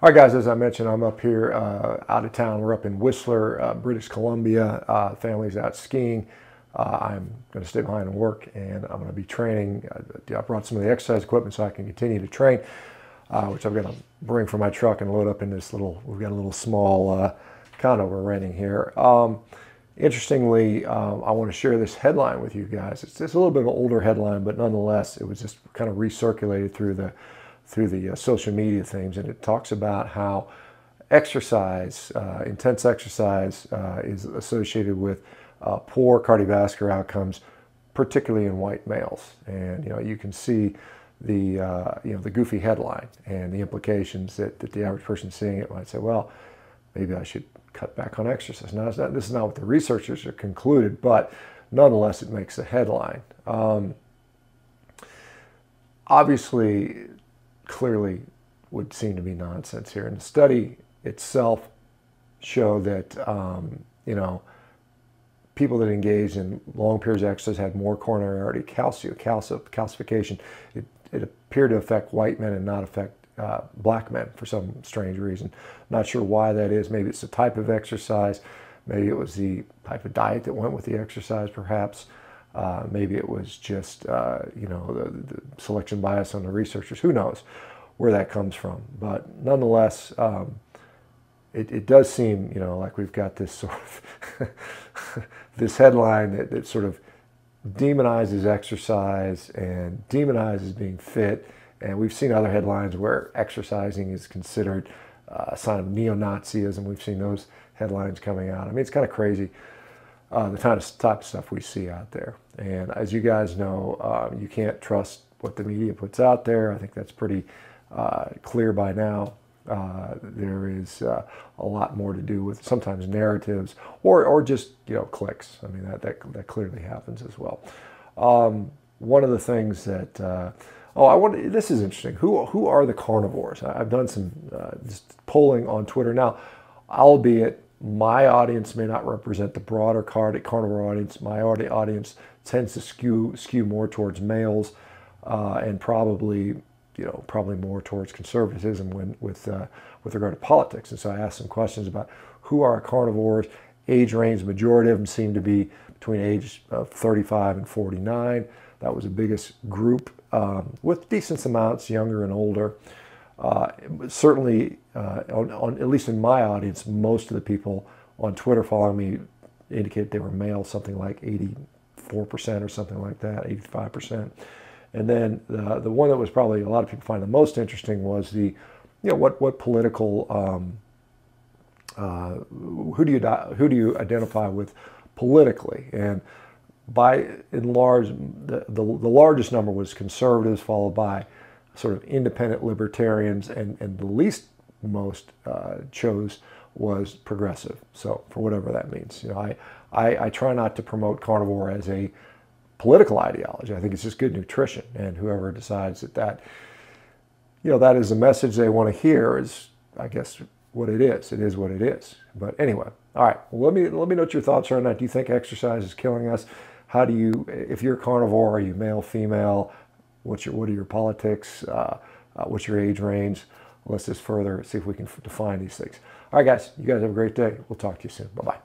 All right, guys, as I mentioned, I'm up here out of town. We're up in Whistler, British Columbia. Family's out skiing. I'm going to stay behind and work, and I'm going to be training. I brought some of the exercise equipment so I can continue to train, which I'm going to bring from my truck and load up in this little, we've got a little small condo we're renting here. Interestingly, I want to share this headline with you guys. It's just a little bit of an older headline, but nonetheless, it was just kind of recirculated through the social media things, and it talks about how exercise, intense exercise, is associated with poor cardiovascular outcomes, particularly in white males. And you can see the the goofy headline and the implications that the average person seeing it might say, well, maybe I should cut back on exercise. Now, this is not what the researchers have concluded, but nonetheless, it makes the headline. Obviously, clearly would seem to be nonsense here. And the study itself showed that people that engaged in long periods of exercise had more coronary artery calcification. It appeared to affect white men and not affect black men for some strange reason. Not sure why that is. Maybe it's the type of exercise. Maybe it was the type of diet that went with the exercise, perhaps. Maybe it was just, the selection bias on the researchers. Who knows where that comes from? But nonetheless, it does seem, like we've got this sort of this headline that sort of demonizes exercise and demonizes being fit. And we've seen other headlines where exercising is considered a sign of neo-Nazism. We've seen those headlines coming out. I mean, it's kind of crazy. The type of stuff we see out there. And as you guys know, you can't trust what the media puts out there. I think that's pretty clear by now. There is a lot more to do with sometimes narratives or just clicks. I mean, that clearly happens as well. One of the things that this is interesting. Who are the carnivores? I've done some just polling on Twitter now, albeit my audience may not represent the broader carnivore audience. My audience tends to skew more towards males, and probably more towards conservatism with regard to politics. And so I asked some questions about who are carnivores. Age range, the majority of them seem to be between age of 35 and 49. That was the biggest group, with decent amounts younger and older. Certainly, at least in my audience, most of the people on Twitter following me indicated they were male, something like 84% or something like that, 85%. And then the one that was probably a lot of people find the most interesting was the, what political, who do you identify with politically? And by and large, the largest number was conservatives, followed by sort of independent libertarians, and the least most chose was progressive. So for whatever that means, I try not to promote carnivore as a political ideology. I think it's just good nutrition, and whoever decides that that is the message they want to hear is, I guess, what it is. It is what it is. But anyway, all right. Well, let me know what your thoughts are on that. Do you think exercise is killing us? How do you, if you're a carnivore, are you male, female? What are your politics? What's your age range? Let's just further see if we can define these things. All right, guys. You guys have a great day. We'll talk to you soon. Bye-bye.